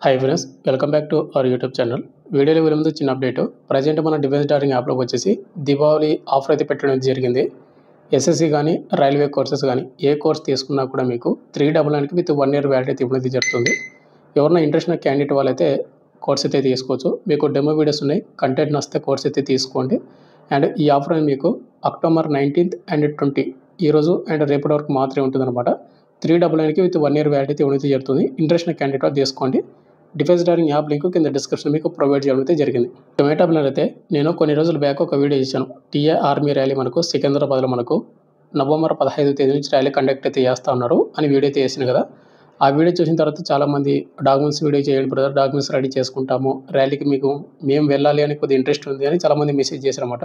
Hi friends, welcome back to our YouTube channel. వీడియోలో వెళ్ళే ముందు చిన్న అప్డేట్. ప్రజెంట్ మన డిఫెన్స్ డార్టింగ్ యాప్లోకి వచ్చేసి దీపావళి ఆఫర్ అయితే పెట్టడం జరిగింది. ఎస్ఎస్సి కానీ రైల్వే కోర్సెస్ కానీ ఏ కోర్స్ తీసుకున్నా కూడా మీకు 399కి విత్ 1 year వ్యాలిడిటీ ఇవ్వడం అయితే జరుగుతుంది. ఎవరైనా ఇంట్రెస్ట్ ఉన్న క్యాండిడేట్ వాళ్ళైతే కోర్స్ అయితే తీసుకోవచ్చు. మీకు డెమో వీడియోస్ ఉన్నాయి, కంటెంట్ నచ్చితే కోర్స్ అయితే తీసుకోండి. అండ్ ఈ ఆఫర్ మీకు October 19th and 20 ఈరోజు అండ్ రేపటి వరకు మాత్రమే ఉంటుందన్నమాట. 399కి విత్ 1 year వ్యాలిడిటీ ఇవ్వడం అయితే జరుగుతుంది. ఇంట్రెస్ట్ ఉన్న క్యాండిడేట్ వాళ్ళు తీసుకోండి. డిఫెన్స్ డార్టింగ్ యాప్ లింక్ కింద డిస్క్రిప్షన్ మీకు ప్రొవైడ్ చేయడం అయితే జరిగింది. టొమాటో అయితే నేను కొన్ని రోజుల బ్యాక్ ఒక వీడియో ఇచ్చాను. టీఏ ఆర్మీ ర్యాలీ మనకు సికింద్రాబాద్లో మనకు నవంబర్ 15వ తేదీ నుంచి ర్యాలీ కండక్ట్ అయితే చేస్తూ ఉన్నారు అని వీడియో అయితే వేసాను కదా. ఆ వీడియో చూసిన తర్వాత చాలామంది డాక్యుమెంట్స్ వీడియో చేయండి బ్రదర్, డాక్యుమెంట్స్ రెడీ చేసుకుంటాము, ర్యాలీకి మీకు మేము వెళ్ళాలి అని కొద్దిగా ఇంట్రెస్ట్ ఉంది అని చాలామంది మెసేజ్ చేశారన్నమాట.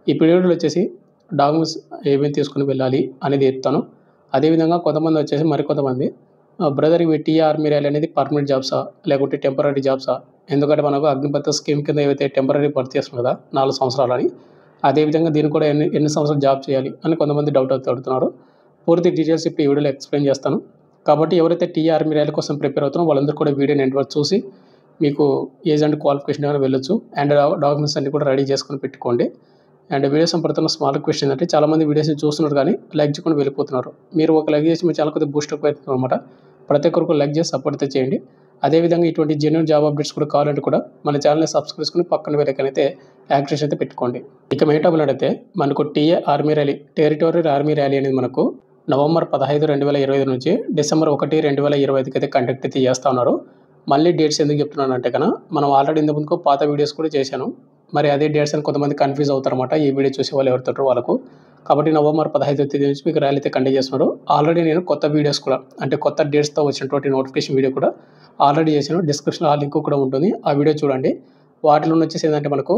ఈ వీడియోలో వచ్చేసి డాక్యుమెంట్స్ ఏమేమి తీసుకుని వెళ్ళాలి అనేది చెప్తాను. అదేవిధంగా కొంతమంది వచ్చేసి మరికొంతమంది బ్రదర్ ఇవి టీఏ ఆర్మీ ర్యాలీ అనేది పర్మనెంట్ జాబ్సా లేకుంటే టెంపరీ జాబ్సా, ఎందుకంటే మనకు అగ్నిపథ స్కీమ్ కింద ఏవైతే టెంపరీ భర్తీ చేస్తున్నాం కదా 4 సంవత్సరాలని, అదేవిధంగా దీన్ని కూడా ఎన్ని సంవత్సరాలు జాబ్ చేయాలి అని కొంతమంది డౌట్ అడుగుతున్నారు. పూర్తి డీటెయిల్స్ ఇప్పుడు ఈ వీడియోలో ఎక్స్ప్లెయిన్ చేస్తాను. కాబట్టి ఎవరైతే టీఏ ఆర్మీ ర్యాలీ కోసం ప్రిపేర్ అవుతున్నారో వాళ్ళందరూ కూడా వీడియోని ఎండ్ వరకు చూసి మీకు ఏజ్ అండ్ క్వాలిఫికేషన్ కానీ వెళ్ళొచ్చు. అండ్ డాక్యుమెంట్స్ అన్ని కూడా రెడీ చేసుకొని పెట్టుకోండి. అండ్ వీడియోస్ సంపడుతున్న స్మాల్ క్వశ్చన్ అంటే చాలామంది వీడియోస్ని చూస్తున్నారు కానీ లైక్ చేయకుండా వెళ్ళిపోతున్నారు. మీరు ఒక లైక్ చేసి మీరు చాలా కొద్దిగా బూస్టప్ అవుతుంది అనమాట. ప్రతి ఒక్కరికి లైక్ చేసి సపోర్ట్ అయితే చేయండి. అదేవిధంగా ఇటువంటి జెన్యూన్ జాబ్ అప్డేట్స్ కూడా కావాలంటే కూడా మన ఛానల్ని సబ్స్క్రైబ్ చేసుకుని పక్కన వేరేకైతే యాక్టివేషన్ అయితే పెట్టుకోండి. ఇక మెయిన్ అయితే మనకు TA army rally territorial army rally అనేది మనకు నవంబర్ 15, 2025 నుంచి డిసెంబర్ 1, 2025 అయితే కండక్ట్ అయితే చేస్తూ ఉన్నారు. మళ్ళీ డేట్స్ ఎందుకు చెప్తున్నాను అంటే కన్నా మనం ఆల్రెడీ ఇంతకుముందుకు పాత వీడియోస్ కూడా చేశాను. మరి అదే డేట్స్ అని కొంతమంది కన్ఫ్యూజ్ అవుతారన్నమాట ఈ వీడియో చూసే వాళ్ళు ఎవరితో వాళ్ళకు. కాబట్టి నవంబర్ 15వ తేదీ నుంచి మీకు ర్యాలీ అయితే కండక్ట్ చేస్తున్నారు. ఆల్రెడీ నేను కొత్త వీడియోస్ కూడా అంటే కొత్త డేట్స్తో వచ్చినటువంటి నోటిఫికేషన్ వీడియో కూడా ఆల్రెడీ చేశాను. డిస్క్రిప్షన్లో ఆ లింక్ కూడా ఉంటుంది, ఆ వీడియో చూడండి. వాటిలో వచ్చేసి ఏంటంటే మనకు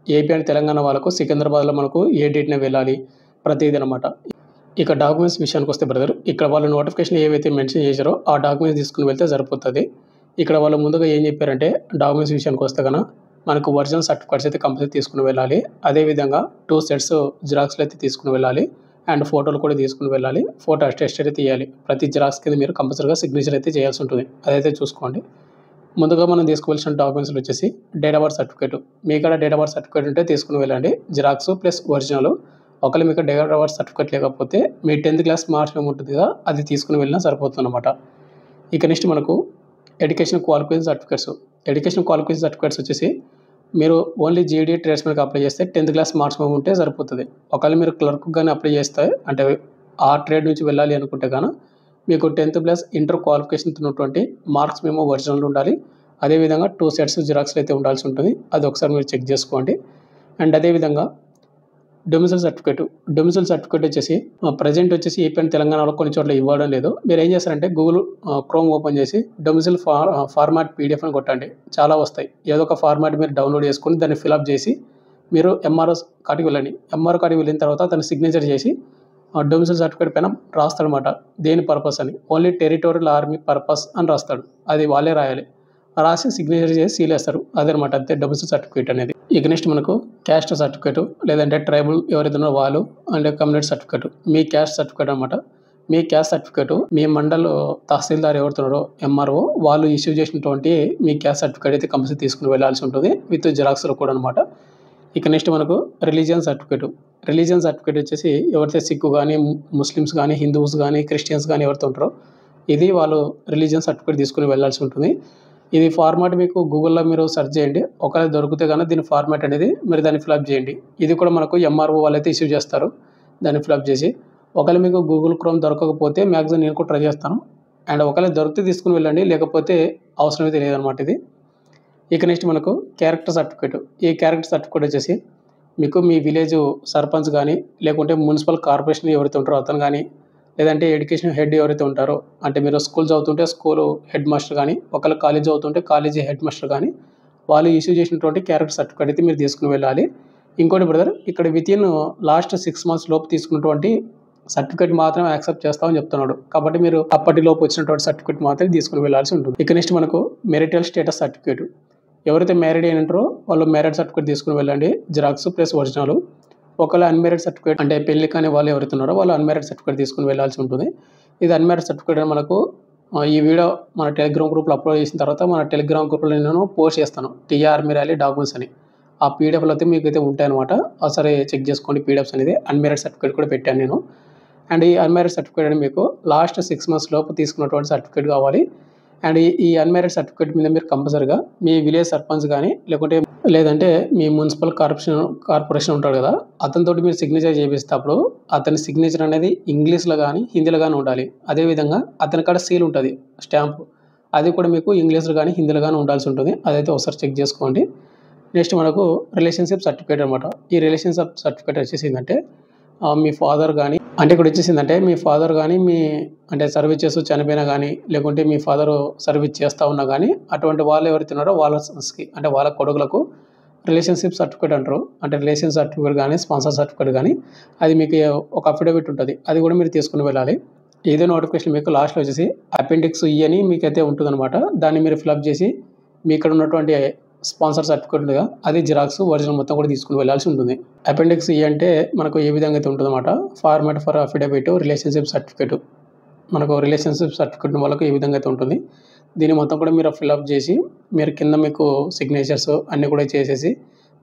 ఏపీ అండ్ తెలంగాణ వాళ్ళకు సికింద్రాబాద్లో మనకు ఏ డేట్నే వెళ్ళాలి ప్రతిదీ అనమాట. ఇక డాక్యుమెంట్స్ విషయానికి వస్తే బ్రదర్, ఇక్కడ వాళ్ళు నోటిఫికేషన్ ఏవైతే మెన్షన్ చేశారో ఆ డాక్యుమెంట్స్ తీసుకుని వెళ్తే సరిపోతుంది. ఇక్కడ వాళ్ళు ముందుగా ఏం చెప్పారంటే డాక్యుమెంట్స్ విషయానికి వస్తే కన్నా మనకు ఒరిజినల్ సర్టిఫికేట్స్ అయితే కంపల్సరీ తీసుకుని వెళ్ళాలి. అదేవిధంగా 2 sets జిరాక్స్లు అయితే తీసుకుని వెళ్ళాలి. అండ్ ఫోటోలు కూడా తీసుకుని వెళ్ళాలి. ఫోటో అటెస్ట్ అయితే తీయాలి. ప్రతి జిరాక్స్ కింద మీరు కంపల్సరీగా సిగ్నేచర్ అయితే చేయాల్సి ఉంటుంది. అదైతే చూసుకోండి. ముందుగా మనం తీసుకోవాల్సిన డాక్యుమెంట్స్లు వచ్చేసి డేట్ ఆఫ్ బర్త్ సర్టిఫికేట్. మీ కాడ డేట్ ఆఫ్ బర్త్ సర్టిఫికేట్ ఉంటే తీసుకుని వెళ్ళండి, జిరాక్స్ ప్లస్ ఒరిజినల్. ఒకవేళ మీకు డేట్ ఆఫ్ బర్త్ సర్టిఫికేట్ లేకపోతే మీ 10th class మార్క్స్ మేము ఉంటుంది కదా అది తీసుకుని వెళ్ళినా సరిపోతుంది అనమాట. ఇక నెక్స్ట్ మనకు education qualification certificates. Education qualification certificates వచ్చేసి మీరు ఓన్లీ జీడీ ట్రేడ్స్మెన్కి అప్లై చేస్తే 10th class మార్క్స్ మేము ఉంటే సరిపోతుంది. ఒకవేళ మీరు క్లర్క్ కానీ అప్లై చేస్తే అంటే ఆ ట్రేడ్ నుంచి వెళ్ళాలి అనుకుంటే కానీ మీకు 10th plus ఇంటర్ క్వాలిఫికేషన్ ఉన్నటువంటి మార్క్స్ మేము ఒరిజినల్ ఉండాలి. అదేవిధంగా 2 sets జిరాక్స్లు అయితే ఉండాల్సి ఉంటుంది. అది ఒకసారి మీరు చెక్ చేసుకోండి. అండ్ అదేవిధంగా డొమిసైల్ సర్టిఫికేట్ వచ్చేసి ప్రజెంట్ వచ్చేసి ఏపీ అండ్ తెలంగాణలో కొన్ని చోట్ల ఇవ్వడం లేదు. మీరు ఏం చేస్తారంటే గూగుల్ క్రోమ్ ఓపెన్ చేసి డొమిసైల్ ఫార్మాట్ పీడిఎఫ్ అని కొట్టండి, చాలా వస్తాయి. ఏదో ఒక ఫార్మాట్ మీరు డౌన్లోడ్ చేసుకుని దాన్ని ఫిలప్ చేసి మీరు ఎంఆర్ఓ కాడికి వెళ్ళండి. ఎంఆర్ఓ కాడికి వెళ్ళిన తర్వాత దాన్ని సిగ్నేచర్ చేసి డొమిసైల్ సర్టిఫికేట్ పైన రాస్తాడనమాట. దేని పర్పస్ అని, ఓన్లీ టెరిటోరియల్ ఆర్మీ పర్పస్ అని రాస్తాడు. అది వాళ్ళే రాయాలి. రాసి సిగ్నేచర్ చేసి సీల్ వేస్తారు. అదనమాట అంతే డొమిసైల్ సర్టిఫికేట్ అనేది. ఇక నెక్స్ట్ మనకు క్యాస్ట్ సర్టిఫికేట్ లేదంటే ట్రైబల్ ఎవరైతే ఉన్నారో వాళ్ళు and community certificate. Me caste certificate అనమాట. మీ క్యాస్ట్ సర్టిఫికేట్ మీ మండల్ తహసీల్దార్ ఎవరుతున్నారో ఎంఆర్ఓ వాళ్ళు ఇష్యూ చేసినటువంటి మీ క్యాస్ట్ సర్టిఫికేట్ అయితే కంపల్సరీ తీసుకుని వెళ్ళాల్సి ఉంటుంది విత్ జిరాక్స్లో కూడా అనమాట. ఇక నెక్స్ట్ మనకు రిలీజియన్ సర్టిఫికేట్ వచ్చేసి ఎవరైతే సిక్కు కానీ ముస్లిమ్స్ కానీ హిందూస్ కానీ క్రిస్టియన్స్ కానీ ఎవరితో ఉంటారో ఇది వాళ్ళు రిలీజియన్ సర్టిఫికేట్ తీసుకుని వెళ్ళాల్సి ఉంటుంది. ఇది ఫార్మాట్ మీకు గూగుల్లో మీరు సెర్చ్ చేయండి. ఒకవేళ దొరికితే కానీ దీని ఫార్మాట్ అనేది మీరు దాన్ని ఫిలప్ చేయండి. ఇది కూడా మనకు ఎంఆర్ఓ వాళ్ళైతే ఇష్యూ చేస్తారు. దాన్ని ఫిలప్ చేసి ఒకవేళ మీకు గూగుల్ క్రోమ్ దొరకకపోతే మ్యాక్సిమం నేను కూడా ట్రై చేస్తాను. అండ్ ఒకవేళ దొరికితే తీసుకుని వెళ్ళండి, లేకపోతే అవసరం అయితే లేదనమాట ఇది. ఇక నెక్స్ట్ మనకు క్యారెక్టర్ సర్టిఫికేట్. ఈ క్యారెక్టర్ సర్టిఫికేట్ వచ్చేసి మీకు మీ విలేజ్ సర్పంచ్ కానీ లేకుంటే మున్సిపల్ కార్పొరేషన్ ఎవరైతే ఉంటారో అతను కానీ లేదంటే ఎడ్యుకేషన్ హెడ్ ఎవరైతే ఉంటారో అంటే మీరు స్కూల్ చదువుతుంటే స్కూల్ హెడ్ మాస్టర్ కానీ ఒకవేళ కాలేజ్ చదువుతుంటే కాలేజీ హెడ్ మాస్టర్ కానీ వాళ్ళు ఇష్యూ చేసినటువంటి క్యారెక్టర్ సర్టిఫికేట్ అయితే మీరు తీసుకుని వెళ్ళాలి. ఇంకోటి బ్రదర్, ఇక్కడ వితిన్ లాస్ట్ 6 months లోపు తీసుకున్నటువంటి సర్టిఫికేట్ మాత్రమే యాక్సెప్ట్ చేస్తామని చెప్తున్నాడు. కాబట్టి మీరు అప్పటిలోపు వచ్చినటువంటి సర్టిఫికేట్ మాత్రమే తీసుకుని వెళ్ళాల్సి ఉంటుంది. ఇక నెక్స్ట్ మనకు మెరిటల్ స్టేటస్ సర్టిఫికేట్. ఎవరైతే మ్యారీడ్ అయినారో వాళ్ళు మ్యారీడ్ సర్టిఫికేట్ తీసుకుని వెళ్ళండి, జిరాక్స్ ప్లస్ ఒరిజినల్. ఒకవేళ అన్మ్యారీడ్ సర్టిఫికేట్ అంటే పెళ్లి కానీ వాళ్ళు ఎవరైతే ఉన్నారో వాళ్ళు అన్మ్యారీడ్ సర్టిఫికేట్ తీసుకుని వెళ్ళాల్సి ఉంటుంది. ఇది అన్మ్యారీడ్ సర్టిఫికేట్ మనకు ఈ వీడియో మన టెలిగ్రామ్ గ్రూప్లో అప్లోడ్ చేసిన తర్వాత మన టెలిగ్రామ్ గ్రూప్లో నేను పోస్ట్ చేస్తాను టీఆర్ ఆర్మీ ర్యాలీ డాక్యుమెంట్స్ అని. ఆ పీడిఎఫ్లు అయితే మీకు అయితే ఉంటాయన్నమాట. ఒకసారి చెక్ చేసుకోండి పీడిఎఫ్స్ అనేది. అన్మెరిట్ సర్టిఫికేట్ కూడా పెట్టాను నేను. అండ్ ఈ అన్మెరిట్ సర్టిఫికేట్ అని మీకు లాస్ట్ 6 months లోపు తీసుకున్నటువంటి సర్టిఫికేట్ కావాలి. అండ్ ఈ అన్మెరిట్ సర్టిఫికేట్ మీద మీరు కంపల్సరీగా మీ విలేజ్ సర్పంచ్ కానీ లేదంటే మీ మున్సిపల్ కార్పొరేషన్ ఉంటాడు కదా, అతనితోటి మీరు సిగ్నేచర్ చేపిస్తే అప్పుడు అతని సిగ్నేచర్ అనేది ఇంగ్లీష్లో కానీ హిందీలో కానీ ఉండాలి. అదేవిధంగా అతని కాడ సీల్ ఉంటుంది స్టాంప్, అది కూడా మీకు ఇంగ్లీష్లో కానీ హిందీలో కానీ ఉండాల్సి ఉంటుంది. అదైతే ఒకసారి చెక్ చేసుకోండి. నెక్స్ట్ మనకు రిలేషన్షిప్ సర్టిఫికేట్ అనమాట. ఈ రిలేషన్షిప్ సర్టిఫికేట్ వచ్చేసి ఏంటంటే మీ ఫాదర్ కానీ ఇక్కడ వచ్చేసిందంటే మీ ఫాదర్ కానీ మీ సర్వీస్ చేస్తూ చనిపోయినా కానీ, లేకుంటే మీ ఫాదర్ సర్వీస్ చేస్తూ ఉన్నా కానీ అటువంటి వాళ్ళు ఎవరైతే ఉన్నారో వాళ్ళకి వాళ్ళ కొడుకులకు రిలేషన్షిప్ సర్టిఫికేట్ అంటారు. రిలేషన్ సర్టిఫికేట్ కానీ స్పాన్సర్ సర్టిఫికేట్ కానీ అది మీకు ఒక అఫిడవిట్ ఉంటుంది. అది కూడా మీరు తీసుకుని వెళ్ళాలి. ఏదో నోటిఫికేషన్ మీకు లాస్ట్లో వచ్చేసి అపెండిక్స్ ఈ అని మీకైతే ఉంటుందన్నమాట. దాన్ని మీరు ఫిలప్ చేసి మీ ఇక్కడ ఉన్నటువంటి స్పాన్సర్ సర్టిఫికేట్ ఉందిగా, అది జిరాక్స్ ఒరిజినల్ మొత్తం కూడా తీసుకుని వెళ్ళాల్సి ఉంటుంది. అపెండిక్స్ ఈ అంటే మనకు ఏ విధంగా అయితే ఉంటుందన్నమాట, format for affidavit relationship certificate. మనకు రిలేషన్షిప్ సర్టిఫికేట్ వాళ్ళకు ఏ విధంగా అయితే ఉంటుంది, దీన్ని మొత్తం కూడా మీరు ఫిల్అప్ చేసి మీరు కింద మీకు సిగ్నేచర్స్ అన్నీ కూడా చేసేసి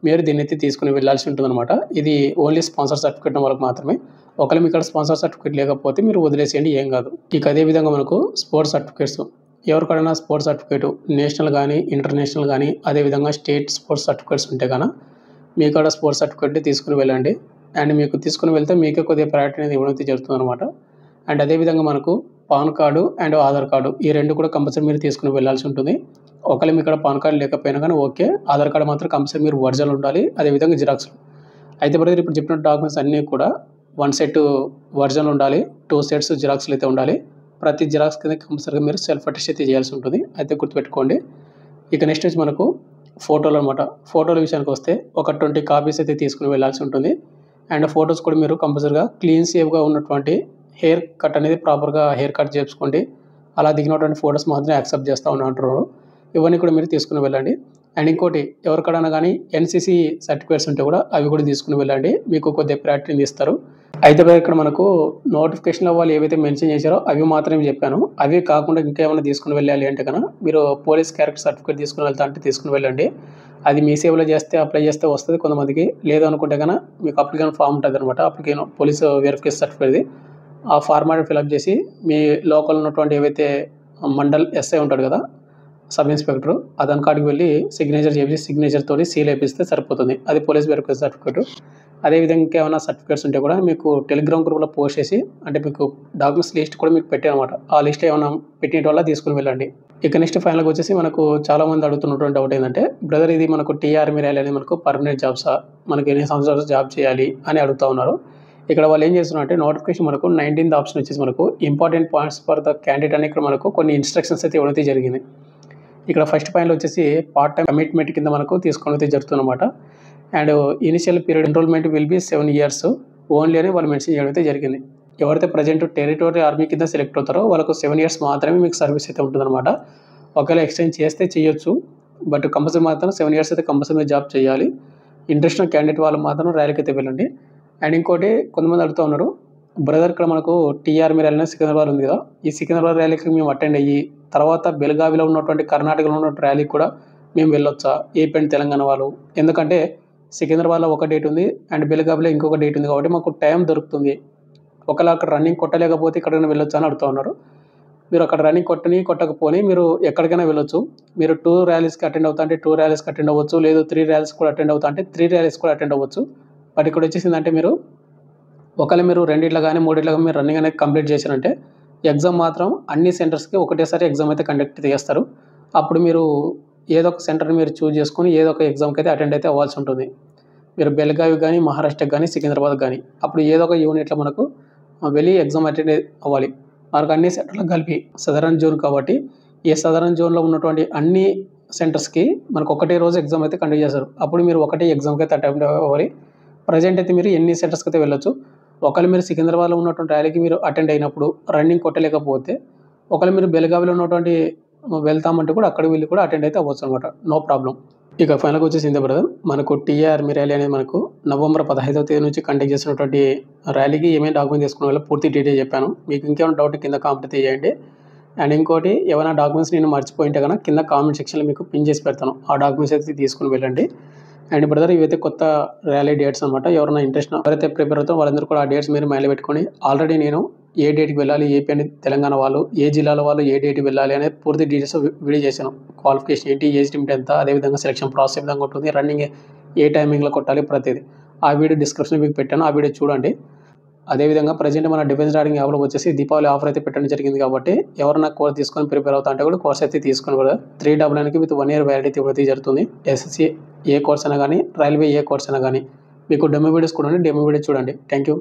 మీరు దీన్ని అయితే తీసుకుని వెళ్ళాల్సి ఉంటుందన్నమాట. ఇది ఓన్లీ స్పాన్సర్ సర్టిఫికేట్ వాళ్ళకి మాత్రమే. ఒకవేళ మీకు ఇక్కడ స్పాన్సర్ సర్టిఫికేట్ లేకపోతే మీరు వదిలేసేయండి, ఏం కాదు. ఇక అదేవిధంగా మనకు స్పోర్ట్స్ సర్టిఫికేట్స్, ఎవరికైనా స్పోర్ట్స్ సర్టిఫికేట్ నేషనల్ కానీ ఇంటర్నేషనల్ కానీ అదేవిధంగా స్టేట్ స్పోర్ట్స్ సర్టిఫికేట్స్ ఉంటే కన్నా మీ కాడ స్పోర్ట్స్ సర్టిఫికేట్ తీసుకుని వెళ్ళండి. అండ్ మీకు తీసుకుని వెళ్తే మీకే కొద్దిగా ప్రయారిటీ అనేది ఇవ్వడం జరుగుతుంది అనమాట. అండ్ అదేవిధంగా మనకు pan card and Aadhaar card ఈ రెండు కూడా కంపల్సరీ మీరు తీసుకుని వెళ్ళాల్సి ఉంటుంది. ఒకవేళ మీ ఇక్కడ పాన్ కార్డు లేకపోయినా కానీ ఓకే, ఆధార్ కార్డు మాత్రం కంపల్సరీ మీరు ఒరిజినల్ ఉండాలి. అదేవిధంగా జిరాక్స్. అయితే బ్రదర్ ఇప్పుడు చెప్పిన డాక్యుమెంట్స్ అన్నీ కూడా 1 set ఒరిజినల్ ఉండాలి, 2 sets జిరాక్స్లు అయితే ఉండాలి. ప్రతి జిరాక్స్ కింద కంపల్సరీగా మీరు సెల్ఫ్ అటెస్ట్ అయితే చేయాల్సి ఉంటుంది. అయితే గుర్తుపెట్టుకోండి. ఇక నెక్స్ట్ వచ్చి మనకు ఫోటోలు అనమాట. ఫోటోల విషయానికి వస్తే ఒక 20 copies అయితే తీసుకుని వెళ్ళాల్సి ఉంటుంది. అండ్ ఫొటోస్ కూడా మీరు కంపల్సరీగా క్లీన్ సేవ్గా ఉన్నటువంటి హెయిర్ కట్ అనేది ప్రాపర్గా హెయిర్ కట్ చేసుకోండి. అలా దిగినటువంటి ఫొటోస్ మాత్రమే యాక్సెప్ట్ చేస్తూ ఉంటున్నారు. ఇవన్నీ కూడా మీరు తీసుకుని వెళ్ళండి. అండ్ ఇంకోటి ఎవరికైనా కానీ ఎన్సీసీ సర్టిఫికేట్స్ ఉంటే కూడా అవి కూడా తీసుకుని వెళ్ళండి, మీకు కొద్దిగా ప్రయారిటీని ఇస్తారు. అయితే ఇక్కడ మనకు నోటిఫికేషన్లో వాళ్ళు ఏవైతే మెన్షన్ చేశారో అవి మాత్రమే చెప్పాను. అవి కాకుండా ఇంకేమైనా తీసుకుని వెళ్ళాలి అంటే కన్నా మీరు పోలీస్ క్యారెక్టర్ సర్టిఫికేట్ తీసుకుని వెళ్తా అంటే తీసుకుని వెళ్ళండి. అది మీ సేవలో చేస్తే అప్లై చేస్తే వస్తుంది కొంతమందికి. లేదు అనుకుంటే కన్నా మీకు అప్లికేషన్ ఫామ్ ఉంటుంది అనమాట. అప్లికేషన్ పోలీస్ వెరిఫికేషన్ సర్టిఫికేట్, ఆ ఫార్మాట్ ఫిల్అప్ చేసి మీ లోకల్ ఉన్నటువంటి ఏవైతే మండల్ ఎస్ఐ ఉంటాడు కదా, సబ్ ఇన్స్పెక్టర్, అతని కాడికి వెళ్ళి సిగ్నేచర్ చేసి సిగ్నేచర్ తోటి సీల్ వేపిస్తే సరిపోతుంది. అది పోలీస్ వెరిఫికేషన్ సర్టిఫికేట్. అదేవిధంగా ఇంకేమైనా సర్టిఫికేట్స్ ఉంటే కూడా మీకు టెలిగ్రామ్ గ్రూప్లో పోస్ట్ చేసి మీకు డాక్యుమెంట్స్ లిస్ట్ కూడా మీకు పెట్టానమాట. ఆ లిస్ట్ ఏమైనా పెట్టిన వల్ల తీసుకుని వెళ్ళండి. ఇక నెక్స్ట్ ఫైనల్గా వచ్చేసి మనకు చాలామంది అడుగుతున్నటువంటి డౌట్ ఏంటంటే బ్రదర్ ఇది మనకు టీఆర్ ఆర్మీ ర్యాలీ అనేది మనకు పర్మనెంట్ జాబ్సా, మనకి ఎన్ని సంవత్సరాలు జాబ్ చేయాలి అని అడుగుతూ ఉన్నారు. ఇక్కడ వాళ్ళు ఏం చేస్తున్నారంటే నోటిఫికేషన్ మనకు 19th ఆప్షన్ వచ్చేసి మనకు important points for the candidate అని ఇక్కడ మనకు కొన్ని ఇన్స్ట్రక్షన్స్ అయితే ఇవ్వడం జరిగింది. ఇక్కడ ఫస్ట్ పాయింట్లో వచ్చేసి పార్ట్ టైం కమిట్మెంట్ కింద మనకు తీసుకోవడం అయితే జరుగుతుందన్నమాట. And initial period enrollment will be 7 years only అని వాళ్ళు మెన్షన్ చేయడం అయితే జరిగింది. ఎవరైతే ప్రజెంట్ టెరిటోరియల్ ఆర్మీ కింద సెలెక్ట్ అవుతారో వాళ్ళకు 7 years మాత్రమే మీకు సర్వీస్ అయితే ఉంటుందన్నమాట. ఒకవేళ ఎక్స్టెండ్ చేస్తే చేయొచ్చు, బట్ కంపల్సరీ మాత్రం 7 years అయితే కంపల్సరీ జాబ్ చేయాలి. ఇంట్రెస్ట్ ఉన్న క్యాండిడేట్ వాళ్ళు మాత్రం ర్యాలీకి అయితే వెళ్ళండి. అండ్ ఇంకోటి కొంతమంది అడుగుతూ ఉన్నారు బ్రదర్ ఇక్కడ మనకు టీఆర్ ఆర్మీ ర్యాలీ సికింద్రాబాద్ ఉంది కదా, ఈ సికింద్రాబాద్ ర్యాలీకి మేము అటెండ్ అయ్యి తర్వాత బెల్గావిలో ఉన్నటువంటి కర్ణాటకలో ఉన్నటువంటి ర్యాలీకి కూడా మేము వెళ్ళొచ్చా ఏపీ అండ్ తెలంగాణ వాళ్ళు? ఎందుకంటే సికింద్రాబాద్లో ఒక డేట్ ఉంది అండ్ బెల్గావిలో ఇంకొక డేట్ ఉంది కాబట్టి మాకు టైం దొరుకుతుంది. ఒకవేళ అక్కడ రన్నింగ్ కొట్టలేకపోతే ఇక్కడికైనా వెళ్ళొచ్చా అని అడుగుతూ ఉన్నారు. మీరు అక్కడ రన్నింగ్ కొట్టకపోని మీరు ఎక్కడికైనా వెళ్ళొచ్చు. మీరు 2 ర్యాలీస్కి అటెండ్ అవుతా అంటే 2 ర్యాలీస్కి అటెండ్ అవ్వచ్చు, లేదు 3 ర్యాలీస్ కూడా అటెండ్ అవుతా అంటే 3 ర్యాలీస్ కూడా అటెండ్ అవ్వచ్చు. బట్ ఇక్కడ వచ్చేసిందంటే మీరు ఒకవేళ మీరు 2 కానీ 3 మీరు రన్నింగ్ అనేది కంప్లీట్ చేశారంటే ఎగ్జామ్ మాత్రం అన్ని సెంటర్స్కి ఒకటేసారి ఎగ్జామ్ అయితే కండక్ట్ చేస్తారు. అప్పుడు మీరు ఏదో ఒక సెంటర్ని మీరు చూజ్ చేసుకొని ఏదో ఒక ఎగ్జామ్కి అయితే అటెండ్ అయితే అవ్వాల్సి ఉంటుంది. మీరు బెల్గావి కానీ మహారాష్ట్రకి కానీ సికింద్రాబాద్ కానీ అప్పుడు ఏదో ఒక యూనిట్లో మనకు వెళ్ళి ఎగ్జామ్ అటెండ్ అవ్వాలి. మనకు అన్ని సెంటర్లకు కలిపి సదరన్ జోన్ కాబట్టి ఈ సదరన్ జోన్లో ఉన్నటువంటి అన్ని సెంటర్స్కి మనకు ఒకటే రోజు ఎగ్జామ్ అయితే కండక్ట్ చేస్తారు. అప్పుడు మీరు ఒకటే ఎగ్జామ్కి అయితే అటెండ్ అవ్వాలి. ప్రజెంట్ అయితే మీరు ఎన్ని సెంటర్స్కి అయితే వెళ్ళొచ్చు. ఒకవేళ మీరు సికింద్రాబాద్లో ఉన్నటువంటి ర్యాలీకి మీరు అటెండ్ అయినప్పుడు రన్నింగ్ కొట్టలేకపోతే ఒకవేళ మీరు బెల్గావిలో ఉన్నటువంటి వెళ్తామంటే కూడా అక్కడికి వెళ్ళి కూడా అటెండ్ అయితే అవ్వచ్చు అనమాట, నో ప్రాబ్లం. ఇక ఫైనల్గా వచ్చేసింది బ్రదర్ మనకు టీఆర్ ఆర్మీ ర్యాలీ అనేది మనకు November 15వ తేదీ నుంచి కండక్ట్ చేసినటువంటి ర్యాలీకి ఏమేమి డాక్యుమెంట్ తీసుకున్న వల్ల పూర్తి డీటెయిల్ చెప్పాను. మీకు ఇంకేమైనా డౌట్ కింద కామెంట్ చేయండి. అండ్ ఇంకోటి ఏమైనా డాక్యుమెంట్స్ నేను మర్చిపోయింటే కనుక కింద కామెంట్ సెక్షన్లో మీకు పిన్ చేసి పెడతాను. ఆ డాక్యుమెంట్స్ అయితే తీసుకుని వెళ్ళండి. అండ్ బ్రదర్ ఇవైతే కొత్త ర్యాలీ డేట్స్ అనమాట. ఎవరైనా ఇంట్రెస్ట్ ఎవరైతే ప్రిపేర్ అవుతారో వాళ్ళందరూ కూడా ఆ డేట్స్ మీరు మైండ్లో పెట్టుకొని ఆల్రెడీ నేను ఏ డేట్కి వెళ్ళాలి, ఏపీ అండ్ తెలంగాణ వాళ్ళు, ఏ జిల్లాల వాళ్ళు ఏ డేట్కి వెళ్ళాలి అనేది పూర్తి డీటెయిల్స్ వీడియో చేశాను. క్వాలిఫికేషన్ ఏంటి, ఏజ్ లిమిట్ ఎంత, అదేవిధంగా సెలక్షన్ ప్రాసెస్ ఏ విధంగా ఉంటుంది, రన్నింగ్ ఏ టైమింగ్లో కొట్టాలి ప్రతిదీ. ఆ వీడియో డిస్క్రిప్షన్లో మీకు పెట్టాను. ఆ వీడియో చూడండి. అదేవిధంగా ప్రజెంట్ మన డిఫెన్స్ డార్టింగ్ యాప్లో వచ్చేసి దీపావళి ఆఫర్ అయితే పెట్టడం జరిగింది కాబట్టి ఎవరైనా కోర్స్ తీసుకొని ప్రిపేర్ అవుతా అంటే కూడా కోర్స్ అయితే తీసుకొని కూడా 399కి విత్ 1 year వ్యాలిడిటీ ఇవ్వడం జరుగుతుంది. ఎస్ఎస్సి ఏ కోర్స్ అయినా కానీ, రైల్వే ఏ కోర్స్ అయినా కానీ. మీకు డెమో వీడియోస్ కూడా డెమో వీడియో చూడండి. Thank you.